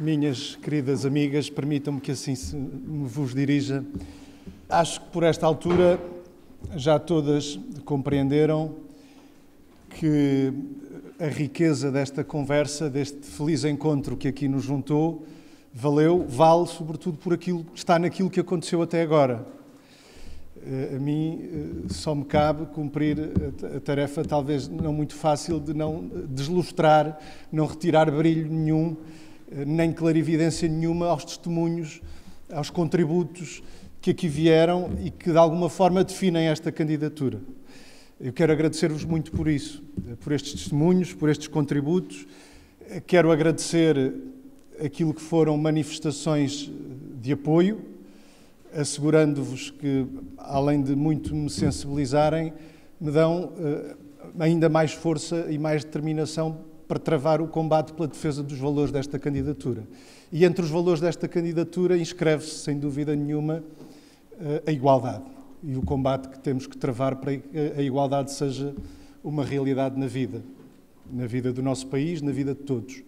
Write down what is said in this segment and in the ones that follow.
Minhas queridas amigas, permitam-me que assim me vos dirija. Acho que por esta altura já todas compreenderam que a riqueza desta conversa, deste feliz encontro que aqui nos juntou, vale sobretudo por aquilo que está naquilo que aconteceu até agora. A mim só me cabe cumprir a tarefa talvez não muito fácil de não deslustrar, não retirar brilho nenhum, nem clarividência nenhuma aos testemunhos, aos contributos que aqui vieram e que de alguma forma definem esta candidatura. Eu quero agradecer-vos muito por isso, por estes testemunhos, por estes contributos. Quero agradecer aquilo que foram manifestações de apoio, assegurando-vos que, além de muito me sensibilizarem, me dão ainda mais força e mais determinação para travar o combate pela defesa dos valores desta candidatura. E entre os valores desta candidatura inscreve-se, sem dúvida nenhuma, a igualdade e o combate que temos que travar para que a igualdade seja uma realidade na vida do nosso país, na vida de todos.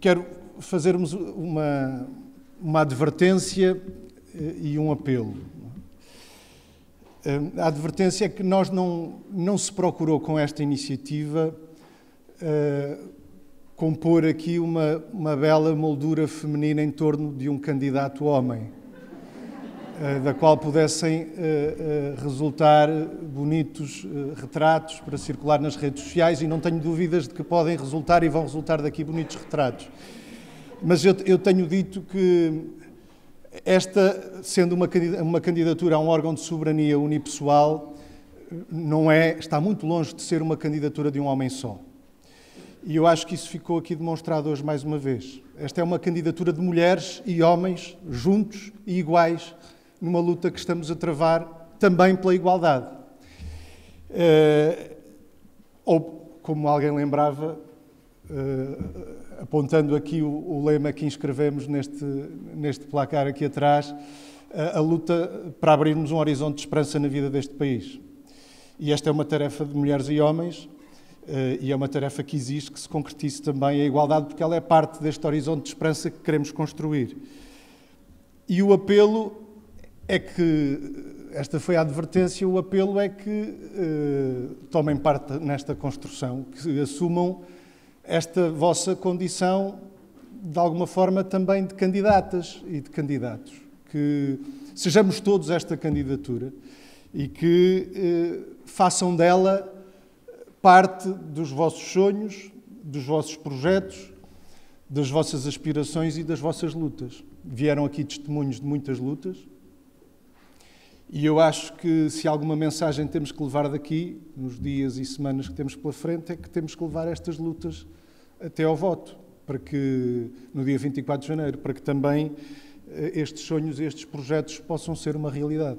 Quero fazer-vos uma advertência e um apelo. A advertência é que nós não se procurou com esta iniciativa compor aqui uma bela moldura feminina em torno de um candidato homem, da qual pudessem resultar bonitos retratos para circular nas redes sociais, e não tenho dúvidas de que podem resultar e vão resultar daqui bonitos retratos. Mas eu tenho dito que esta, sendo uma candidatura a um órgão de soberania unipessoal, está muito longe de ser uma candidatura de um homem só. E eu acho que isso ficou aqui demonstrado hoje mais uma vez. Esta é uma candidatura de mulheres e homens juntos e iguais numa luta que estamos a travar também pela igualdade. Ou, como alguém lembrava, apontando aqui o lema que inscrevemos neste placar aqui atrás, a luta para abrirmos um horizonte de esperança na vida deste país. E esta é uma tarefa de mulheres e homens, e é uma tarefa que existe, que se concretize também a igualdade, porque ela é parte deste horizonte de esperança que queremos construir. E o apelo é que, esta foi a advertência, o apelo é que tomem parte nesta construção, que assumam esta vossa condição, de alguma forma, também de candidatas e de candidatos. Que sejamos todos esta candidatura e que façam dela parte dos vossos sonhos, dos vossos projetos, das vossas aspirações e das vossas lutas. Vieram aqui testemunhos de muitas lutas e eu acho que se alguma mensagem temos que levar daqui, nos dias e semanas que temos pela frente, é que temos que levar estas lutas até ao voto, para que, no dia 24 de janeiro, para que também estes sonhos e estes projetos possam ser uma realidade.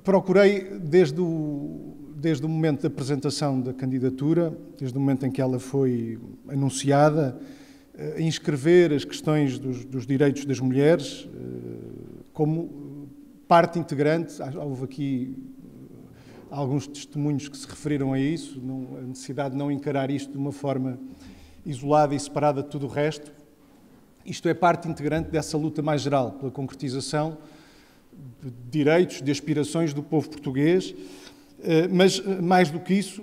Procurei, desde o momento da apresentação da candidatura, desde o momento em que ela foi anunciada, inscrever as questões dos direitos das mulheres como parte integrante. Houve aqui alguns testemunhos que se referiram a isso, a necessidade de não encarar isto de uma forma isolada e separada de tudo o resto. Isto é parte integrante dessa luta mais geral, pela concretização de direitos, de aspirações do povo português, mas, mais do que isso,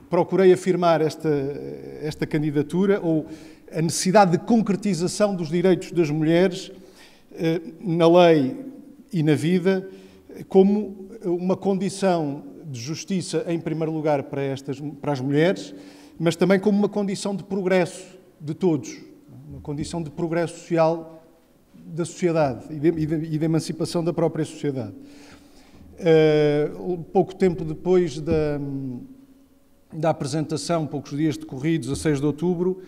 procurei afirmar esta candidatura, ou a necessidade de concretização dos direitos das mulheres na lei e na vida, como uma condição de justiça, em primeiro lugar, para as mulheres, mas também como uma condição de progresso de todos, uma condição de progresso social da sociedade e de emancipação da própria sociedade. Pouco tempo depois da apresentação, poucos dias decorridos, a 6 de outubro,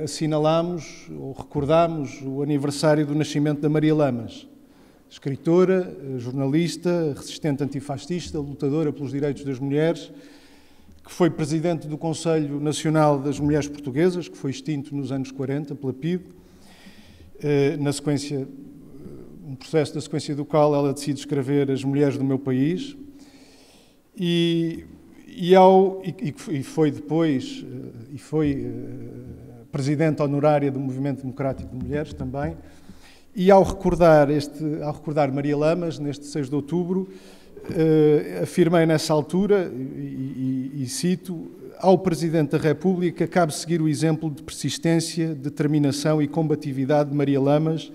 assinalámos ou recordámos o aniversário do nascimento da Maria Lamas, escritora, jornalista, resistente antifascista, lutadora pelos direitos das mulheres, que foi presidente do Conselho Nacional das Mulheres Portuguesas, que foi extinto nos anos 40 pela PIDE, um processo na sequência do qual ela decide escrever As Mulheres do Meu País, e E foi depois, presidente honorária do Movimento Democrático de Mulheres também, e ao recordar Maria Lamas, neste 6 de outubro, afirmei nessa altura, e cito: ao Presidente da República cabe seguir o exemplo de persistência, determinação e combatividade de Maria Lamas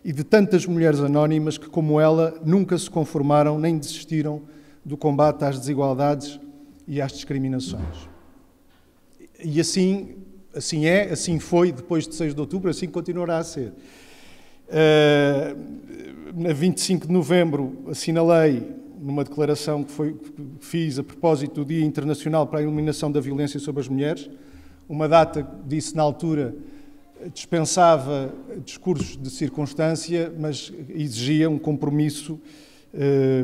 e de tantas mulheres anónimas que, como ela, nunca se conformaram nem desistiram do combate às desigualdades e às discriminações. E assim foi, depois de 6 de outubro, assim continuará a ser. Na 25 de novembro assinalei, numa declaração que fiz a propósito do Dia Internacional para a Eliminação da Violência sobre as Mulheres, uma data, disse na altura, dispensava discursos de circunstância, mas exigia um compromisso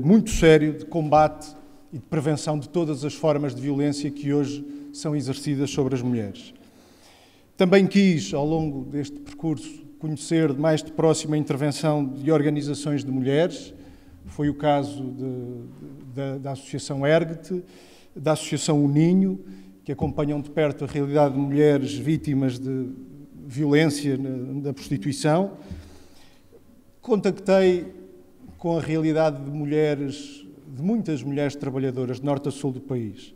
muito sério de combate e de prevenção de todas as formas de violência que hoje são exercidas sobre as mulheres. Também quis, ao longo deste percurso, conhecer mais de próximo a intervenção de organizações de mulheres. Foi o caso da Associação Ergt, da Associação Uninho, que acompanham de perto a realidade de mulheres vítimas de violência na prostituição. Contactei com a realidade de muitas mulheres trabalhadoras de norte a sul do país,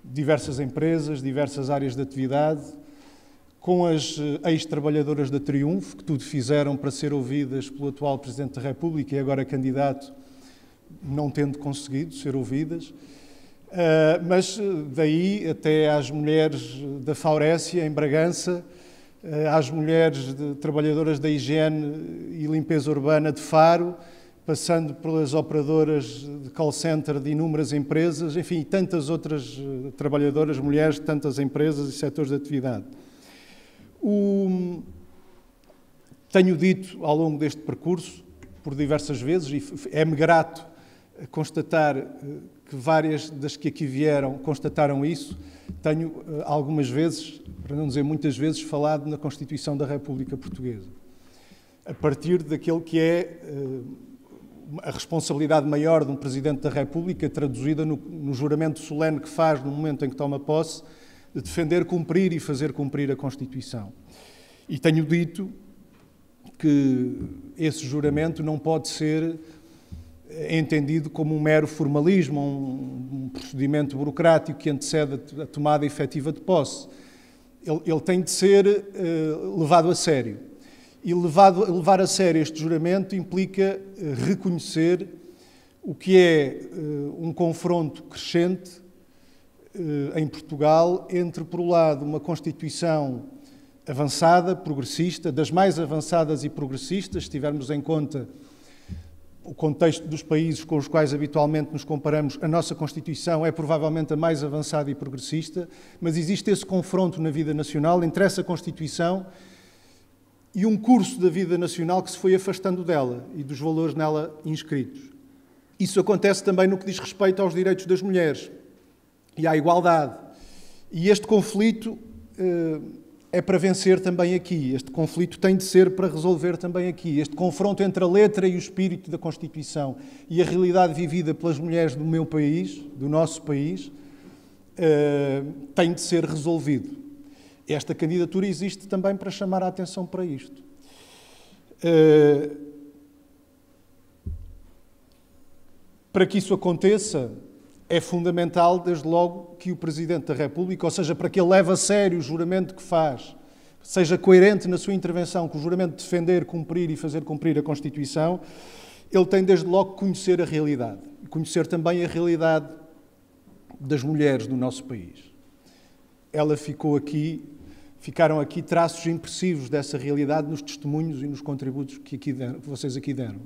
diversas empresas, diversas áreas de atividade, com as ex-trabalhadoras da Triunfo, que tudo fizeram para ser ouvidas pelo atual Presidente da República e agora candidato, não tendo conseguido ser ouvidas, mas daí até às mulheres da Faurécia, em Bragança, às mulheres trabalhadoras da higiene e limpeza urbana de Faro, passando pelas operadoras de call center de inúmeras empresas, enfim, tantas outras trabalhadoras, mulheres de tantas empresas e setores de atividade. Tenho dito ao longo deste percurso, por diversas vezes, e é-me grato constatar que várias das que aqui vieram constataram isso, tenho algumas vezes, para não dizer muitas vezes, falado na Constituição da República Portuguesa, a partir daquele que é a responsabilidade maior de um Presidente da República, traduzida no juramento solene que faz no momento em que toma posse, de defender, cumprir e fazer cumprir a Constituição. E tenho dito que esse juramento não pode ser entendido como um mero formalismo, um procedimento burocrático que antecede a tomada efetiva de posse. Ele tem de ser levado a sério. E levar a sério este juramento implica reconhecer o que é um confronto crescente em Portugal entre, por um lado, uma Constituição avançada, progressista, das mais avançadas e progressistas, se tivermos em conta o contexto dos países com os quais habitualmente nos comparamos, a nossa Constituição é provavelmente a mais avançada e progressista, mas existe esse confronto na vida nacional entre essa Constituição e um curso da vida nacional que se foi afastando dela e dos valores nela inscritos. Isso acontece também no que diz respeito aos direitos das mulheres e à igualdade. E este conflito é para vencer também aqui. Este conflito tem de ser para resolver também aqui. Este confronto entre a letra e o espírito da Constituição e a realidade vivida pelas mulheres do meu país, do nosso país, tem de ser resolvido. Esta candidatura existe também para chamar a atenção para isto. Para que isso aconteça, é fundamental, desde logo, que o Presidente da República, ou seja, para que ele leve a sério o juramento que faz, seja coerente na sua intervenção com o juramento de defender, cumprir e fazer cumprir a Constituição, ele tem, desde logo, que conhecer a realidade. E conhecer também a realidade das mulheres do nosso país. Ficaram aqui traços impressivos dessa realidade nos testemunhos e nos contributos que vocês aqui deram.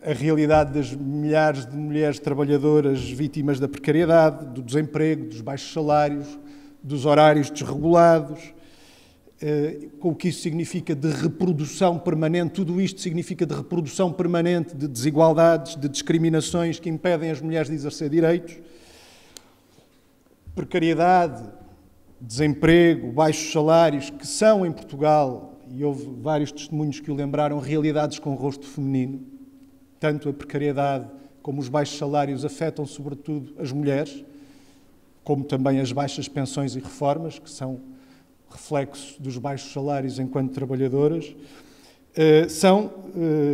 A realidade das milhares de mulheres trabalhadoras vítimas da precariedade, do desemprego, dos baixos salários, dos horários desregulados, com o que isso significa de reprodução permanente. Tudo isto significa de reprodução permanente de desigualdades, de discriminações que impedem as mulheres de exercer direitos. Precariedade, desemprego, baixos salários, que são em Portugal, e houve vários testemunhos que o lembraram, realidades com rosto feminino. Tanto a precariedade como os baixos salários afetam sobretudo as mulheres, como também as baixas pensões e reformas, que são reflexo dos baixos salários enquanto trabalhadoras, são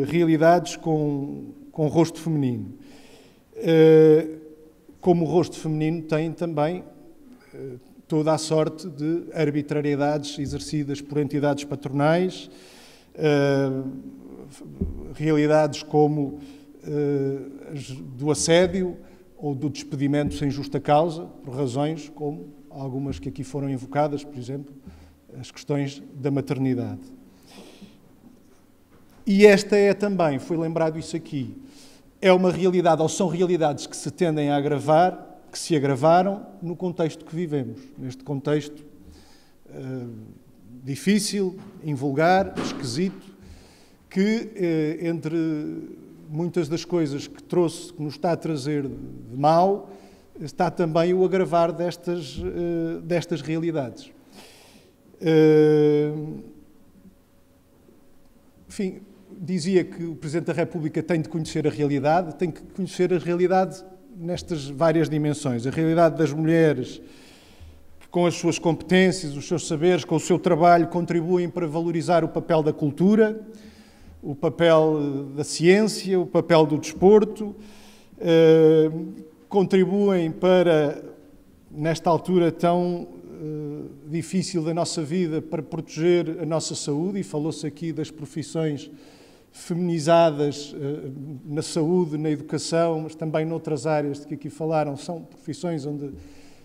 realidades com rosto feminino. Como o rosto feminino tem também toda a sorte de arbitrariedades exercidas por entidades patronais, realidades como do assédio ou do despedimento sem justa causa, por razões como algumas que aqui foram invocadas, por exemplo, as questões da maternidade. E esta é também, foi lembrado isso aqui, é uma realidade, ou são realidades que se tendem a agravar, que se agravaram no contexto que vivemos, neste contexto difícil, invulgar, esquisito, que entre muitas das coisas que trouxe, que nos está a trazer de mal, está também o agravar destas realidades. Enfim, dizia que o Presidente da República tem de conhecer a realidade, tem que conhecer a realidade nestas várias dimensões. A realidade das mulheres que, com as suas competências, os seus saberes, com o seu trabalho, contribuem para valorizar o papel da cultura, o papel da ciência, o papel do desporto, contribuem para, nesta altura tão difícil da nossa vida, para proteger a nossa saúde, e falou-se aqui das profissões feminizadas na saúde, na educação, mas também noutras áreas de que aqui falaram, são profissões onde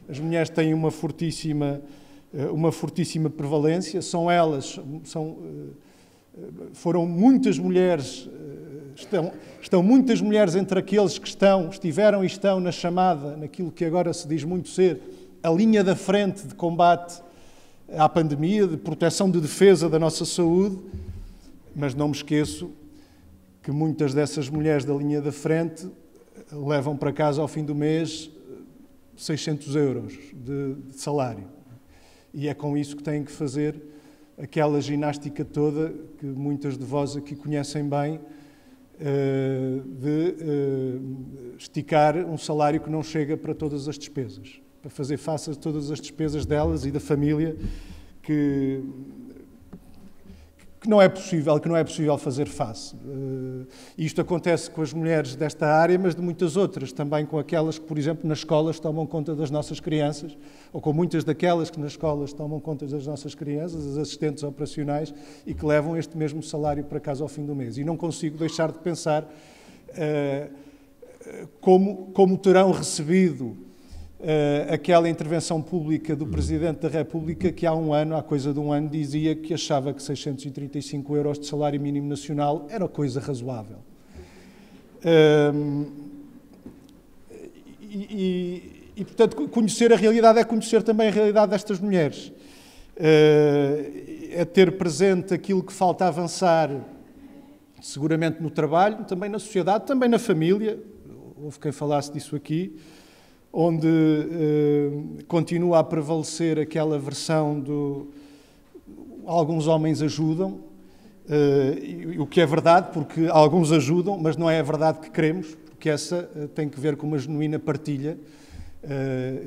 as mulheres têm uma fortíssima prevalência, foram muitas mulheres, estão muitas mulheres entre aqueles que estiveram e estão na chamada, naquilo que agora se diz muito ser, a linha da frente de combate à pandemia, de proteção, de defesa da nossa saúde, mas não me esqueço que muitas dessas mulheres da linha da frente levam para casa ao fim do mês 600 euros de salário. E é com isso que têm que fazer aquela ginástica toda que muitas de vós aqui conhecem bem, de esticar um salário que não chega para todas as despesas, para fazer face a todas as despesas delas e da família que não é possível fazer face. Isto acontece com as mulheres desta área, mas de muitas outras, também com aquelas que, por exemplo, nas escolas tomam conta das nossas crianças, ou com muitas daquelas que nas escolas tomam conta das nossas crianças, as assistentes operacionais, e que levam este mesmo salário para casa ao fim do mês. E não consigo deixar de pensar como terão recebido aquela intervenção pública do Presidente da República que há coisa de um ano, dizia que achava que 635 euros de salário mínimo nacional era coisa razoável. Portanto, conhecer a realidade é conhecer também a realidade destas mulheres. É ter presente aquilo que falta avançar, seguramente no trabalho, também na sociedade, também na família. Houve quem falasse disso aqui, onde continua a prevalecer aquela versão do alguns homens ajudam, o que é verdade, porque alguns ajudam, mas não é a verdade que queremos, porque essa tem que ver com uma genuína partilha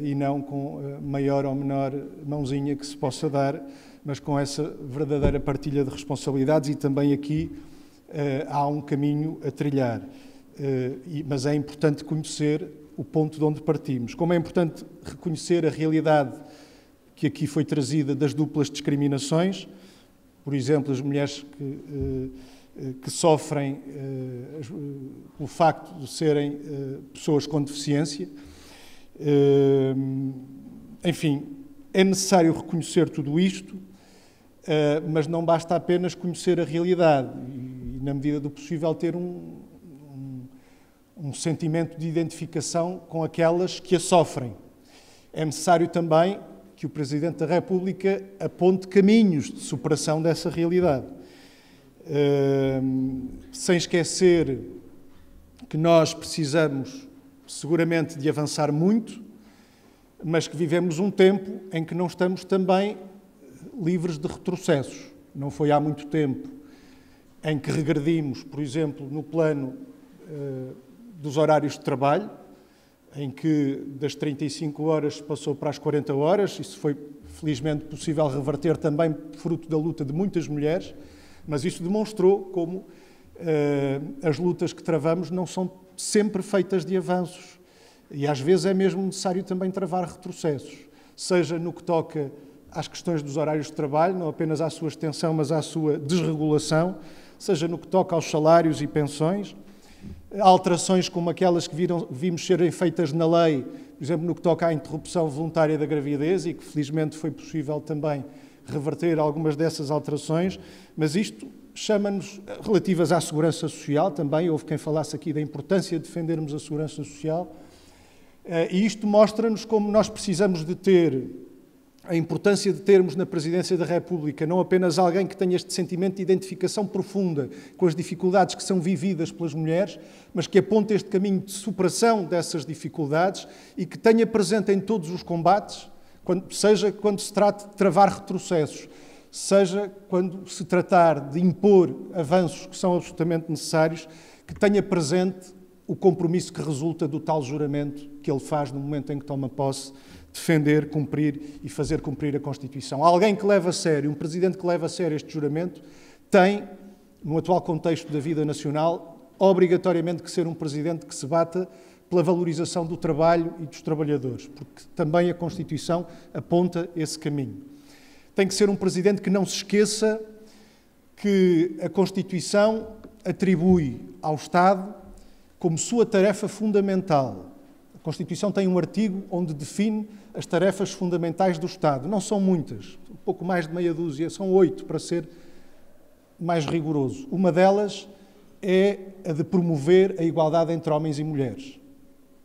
e não com maior ou menor mãozinha que se possa dar, mas com essa verdadeira partilha de responsabilidades, e também aqui há um caminho a trilhar. Mas é importante conhecer o ponto de onde partimos. Como é importante reconhecer a realidade que aqui foi trazida das duplas discriminações, por exemplo, as mulheres que sofrem o facto de serem pessoas com deficiência. Enfim, é necessário reconhecer tudo isto, mas não basta apenas conhecer a realidade e, na medida do possível, ter um sentimento de identificação com aquelas que a sofrem. É necessário também que o Presidente da República aponte caminhos de superação dessa realidade. Sem esquecer que nós precisamos, seguramente, de avançar muito, mas que vivemos um tempo em que não estamos também livres de retrocessos. Não foi há muito tempo em que regredimos, por exemplo, no plano dos horários de trabalho, em que das 35 horas passou para as 40 horas. Isso foi, felizmente, possível reverter também fruto da luta de muitas mulheres, mas isso demonstrou como as lutas que travamos não são sempre feitas de avanços. E às vezes é mesmo necessário também travar retrocessos, seja no que toca às questões dos horários de trabalho, não apenas à sua extensão, mas à sua desregulação, seja no que toca aos salários e pensões, alterações como aquelas que vimos serem feitas na lei, por exemplo, no que toca à interrupção voluntária da gravidez, e que felizmente foi possível também reverter algumas dessas alterações, mas isto chama-nos, relativas à segurança social também, houve quem falasse aqui da importância de defendermos a segurança social, e isto mostra-nos como nós precisamos de ter a importância de termos na Presidência da República não apenas alguém que tenha este sentimento de identificação profunda com as dificuldades que são vividas pelas mulheres, mas que aponte este caminho de superação dessas dificuldades e que tenha presente em todos os combates, seja quando se trata de travar retrocessos, seja quando se tratar de impor avanços que são absolutamente necessários, que tenha presente o compromisso que resulta do tal juramento que ele faz no momento em que toma posse, defender, cumprir e fazer cumprir a Constituição. Alguém que leva a sério, um presidente que leva a sério este juramento, tem, no atual contexto da vida nacional, obrigatoriamente que ser um presidente que se bata pela valorização do trabalho e dos trabalhadores, porque também a Constituição aponta esse caminho. Tem que ser um presidente que não se esqueça que a Constituição atribui ao Estado como sua tarefa fundamental. A Constituição tem um artigo onde define as tarefas fundamentais do Estado. Não são muitas, um pouco mais de meia dúzia, são 8 para ser mais rigoroso. Uma delas é a de promover a igualdade entre homens e mulheres.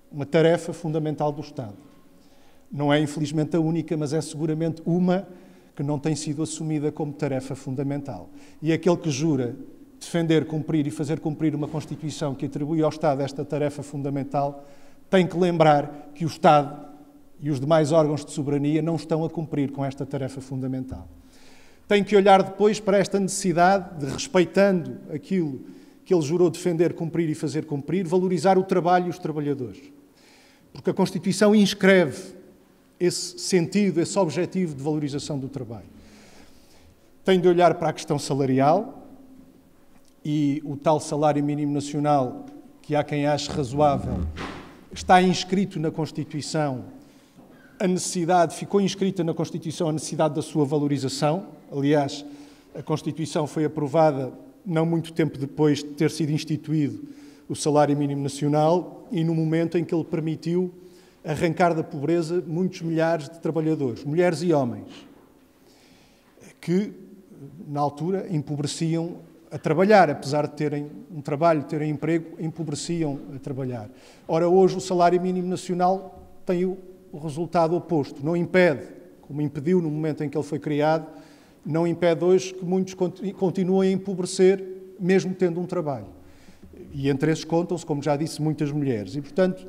Uma tarefa fundamental do Estado. Não é, infelizmente, a única, mas é seguramente uma que não tem sido assumida como tarefa fundamental. E aquele que jura defender, cumprir e fazer cumprir uma Constituição que atribui ao Estado esta tarefa fundamental tem que lembrar que o Estado e os demais órgãos de soberania não estão a cumprir com esta tarefa fundamental. Tem que olhar depois para esta necessidade de, respeitando aquilo que ele jurou defender, cumprir e fazer cumprir, valorizar o trabalho e os trabalhadores. Porque a Constituição inscreve esse sentido, esse objetivo de valorização do trabalho. Tem de olhar para a questão salarial e o tal salário mínimo nacional, que há quem ache razoável, está inscrito na Constituição ficou inscrita na Constituição a necessidade da sua valorização. Aliás, a Constituição foi aprovada não muito tempo depois de ter sido instituído o salário mínimo nacional e no momento em que ele permitiu arrancar da pobreza muitos milhares de trabalhadores, mulheres e homens, que, na altura, empobreciam a trabalhar, apesar de terem um trabalho, terem emprego, empobreciam a trabalhar. Ora, hoje o salário mínimo nacional tem o resultado oposto. Não impede, como impediu no momento em que ele foi criado, não impede hoje que muitos continuem a empobrecer, mesmo tendo um trabalho. E entre esses contam-se, como já disse, muitas mulheres. E, portanto,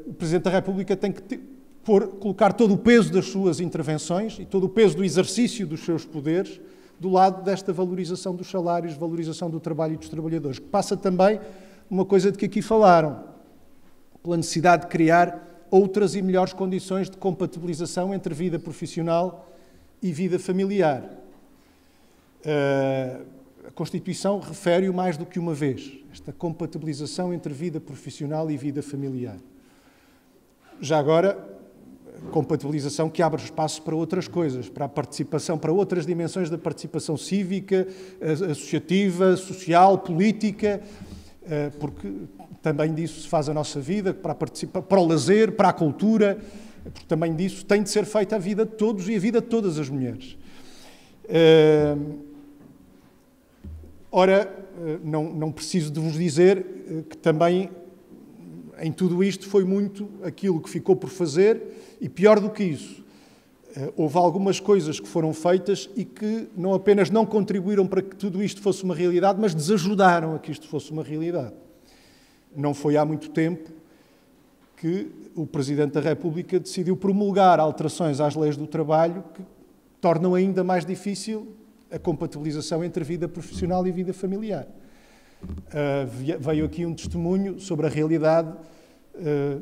o Presidente da República tem que colocar todo o peso das suas intervenções e todo o peso do exercício dos seus poderes do lado desta valorização dos salários, valorização do trabalho e dos trabalhadores, que passa também uma coisa de que aqui falaram, pela necessidade de criar outras e melhores condições de compatibilização entre vida profissional e vida familiar. A Constituição refere-o mais do que uma vez, esta compatibilização entre vida profissional e vida familiar. Já agora, compatibilização que abre espaço para outras coisas, para a participação, para outras dimensões da participação cívica, associativa, social, política, porque também disso se faz a nossa vida, para o lazer, para a cultura, porque também disso tem de ser feita a vida de todos e a vida de todas as mulheres. Ora, não preciso de vos dizer que também em tudo isto foi muito aquilo que ficou por fazer e, pior do que isso, houve algumas coisas que foram feitas e que não apenas não contribuíram para que tudo isto fosse uma realidade, mas desajudaram a que isto fosse uma realidade. Não foi há muito tempo que o Presidente da República decidiu promulgar alterações às leis do trabalho que tornam ainda mais difícil a compatibilização entre vida profissional e vida familiar. Veio aqui um testemunho sobre a realidade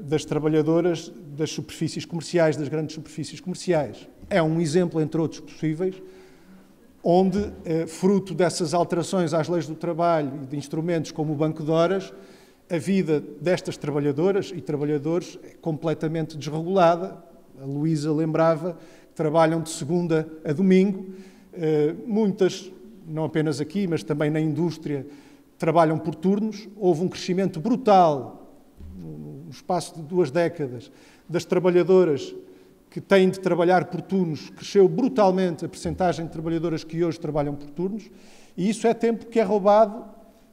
das trabalhadoras das superfícies comerciais, das grandes superfícies comerciais. É um exemplo, entre outros possíveis, onde, fruto dessas alterações às leis do trabalho e de instrumentos como o Banco de Horas, a vida destas trabalhadoras e trabalhadores é completamente desregulada. A Luísa lembrava que trabalham de segunda a domingo. Muitas, não apenas aqui, mas também na indústria, trabalham por turnos. Houve um crescimento brutal, no espaço de 2 décadas, das trabalhadoras que têm de trabalhar por turnos. Cresceu brutalmente a percentagem de trabalhadoras que hoje trabalham por turnos, e isso é tempo que é roubado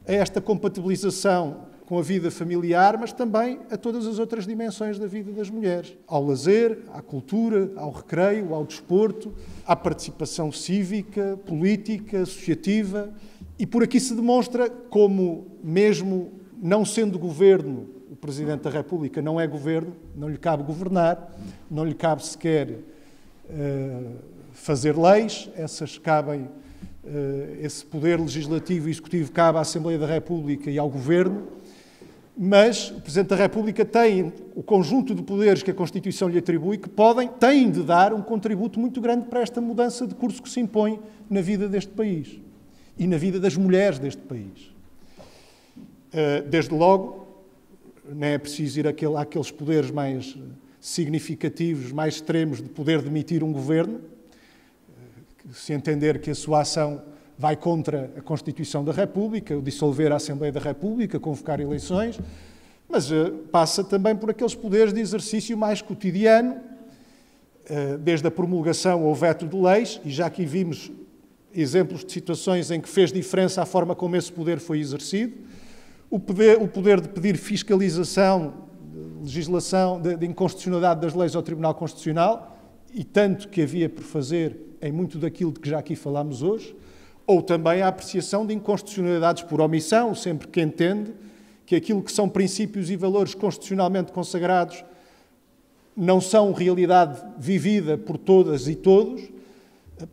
a esta compatibilização com a vida familiar, mas também a todas as outras dimensões da vida das mulheres. Ao lazer, à cultura, ao recreio, ao desporto, à participação cívica, política, associativa. E por aqui se demonstra como, mesmo não sendo governo, o Presidente da República não é governo, não lhe cabe governar, não lhe cabe sequer fazer leis, essas cabem, esse poder legislativo e executivo cabe à Assembleia da República e ao Governo, mas o Presidente da República tem o conjunto de poderes que a Constituição lhe atribui que têm de dar um contributo muito grande para esta mudança de curso que se impõe na vida deste país e na vida das mulheres deste país. Desde logo, não é preciso ir àqueles poderes mais significativos, mais extremos de poder demitir um governo, se entender que a sua ação vai contra a Constituição da República, o dissolver a Assembleia da República, convocar eleições, mas passa também por aqueles poderes de exercício mais cotidiano, desde a promulgação ou veto de leis, e já aqui vimos exemplos de situações em que fez diferença a forma como esse poder foi exercido, o poder de pedir fiscalização, de legislação, de inconstitucionalidade das leis ao Tribunal Constitucional, e tanto que havia por fazer em muito daquilo de que já aqui falámos hoje, ou também a apreciação de inconstitucionalidades por omissão, sempre que entende que aquilo que são princípios e valores constitucionalmente consagrados não são realidade vivida por todas e todos,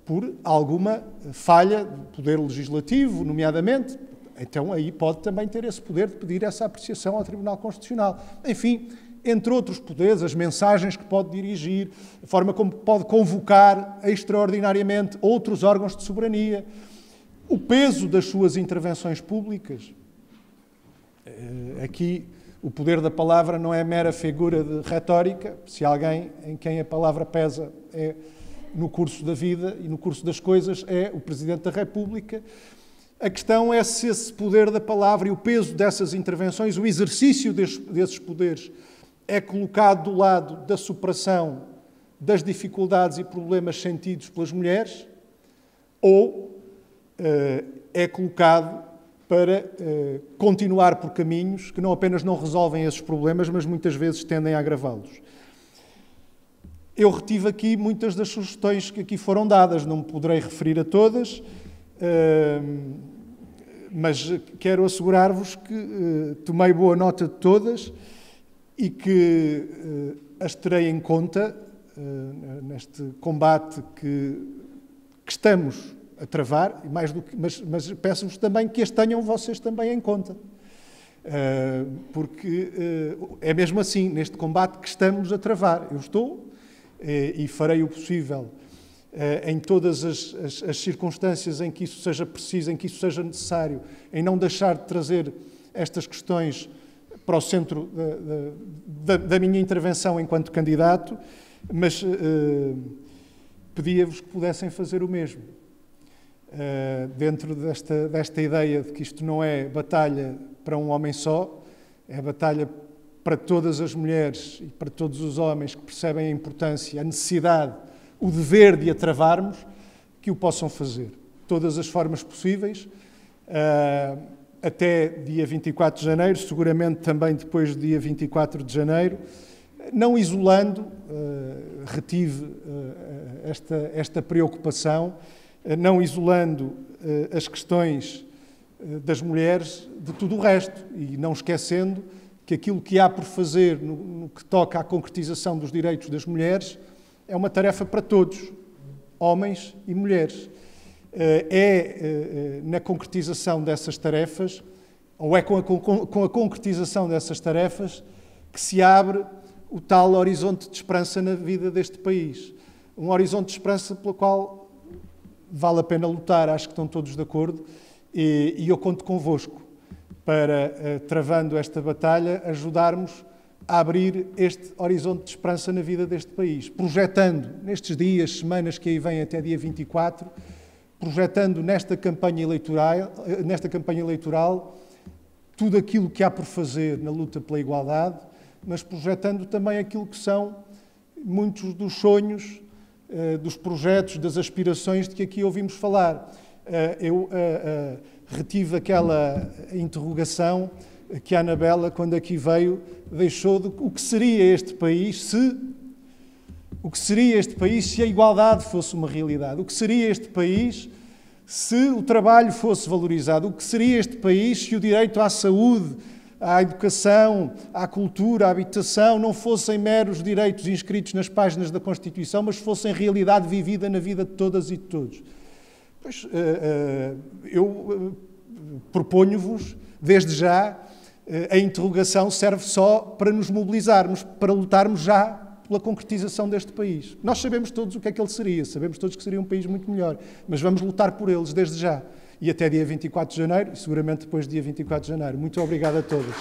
por alguma falha do poder legislativo, nomeadamente. Então aí pode também ter esse poder de pedir essa apreciação ao Tribunal Constitucional. Enfim, entre outros poderes, as mensagens que pode dirigir, a forma como pode convocar extraordinariamente outros órgãos de soberania, o peso das suas intervenções públicas. Aqui o poder da palavra não é mera figura de retórica. Se alguém em quem a palavra pesa no curso da vida e no curso das coisas é o Presidente da República. A questão é se esse poder da palavra e o peso dessas intervenções, o exercício desses poderes, é colocado do lado da superação das dificuldades e problemas sentidos pelas mulheres, ou é colocado para continuar por caminhos que não apenas não resolvem esses problemas, mas muitas vezes tendem a agravá-los. Eu retive aqui muitas das sugestões que aqui foram dadas, não me poderei referir a todas, mas quero assegurar-vos que tomei boa nota de todas e que as terei em conta neste combate que estamos a travar, mas peço-vos também que as tenham vocês também em conta. Porque é mesmo assim, neste combate que estamos a travar. Eu estou e farei o possível em todas as circunstâncias em que isso seja preciso, em que isso seja necessário, em não deixar de trazer estas questões para o centro da minha intervenção enquanto candidato, mas pedia-vos que pudessem fazer o mesmo. Dentro desta ideia de que isto não é batalha para um homem só, é batalha para todas as mulheres e para todos os homens que percebem a importância, a necessidade, o dever de a travarmos, que o possam fazer. Todas as formas possíveis, até dia 24 de janeiro, seguramente também depois do dia 24 de janeiro, não isolando, retive esta preocupação, não isolando as questões das mulheres de tudo o resto e não esquecendo que aquilo que há por fazer no que toca à concretização dos direitos das mulheres é uma tarefa para todos, homens e mulheres. Na concretização dessas tarefas ou é com a concretização dessas tarefas que se abre o tal horizonte de esperança na vida deste país. Um horizonte de esperança pelo qual vale a pena lutar, acho que estão todos de acordo, e eu conto convosco para, travando esta batalha, ajudarmos a abrir este horizonte de esperança na vida deste país, projetando nestes dias, semanas que aí vêm até dia 24, projetando nesta campanha eleitoral tudo aquilo que há por fazer na luta pela igualdade, mas projetando também aquilo que são muitos dos sonhos, dos projetos, das aspirações de que aqui ouvimos falar. Eu retive aquela interrogação que a Anabela, quando aqui veio, deixou de o que seria este país se a igualdade fosse uma realidade, o que seria este país se o trabalho fosse valorizado, o que seria este país se o direito à saúde, à educação, à cultura, à habitação não fossem meros direitos inscritos nas páginas da Constituição, mas fossem realidade vivida na vida de todas e de todos. Pois, eu proponho-vos, desde já, a interrogação serve só para nos mobilizarmos, para lutarmos já pela concretização deste país. Nós sabemos todos o que é que ele seria, sabemos todos que seria um país muito melhor, mas vamos lutar por eles desde já. E até dia 24 de janeiro, e seguramente depois do dia 24 de janeiro. Muito obrigado a todos.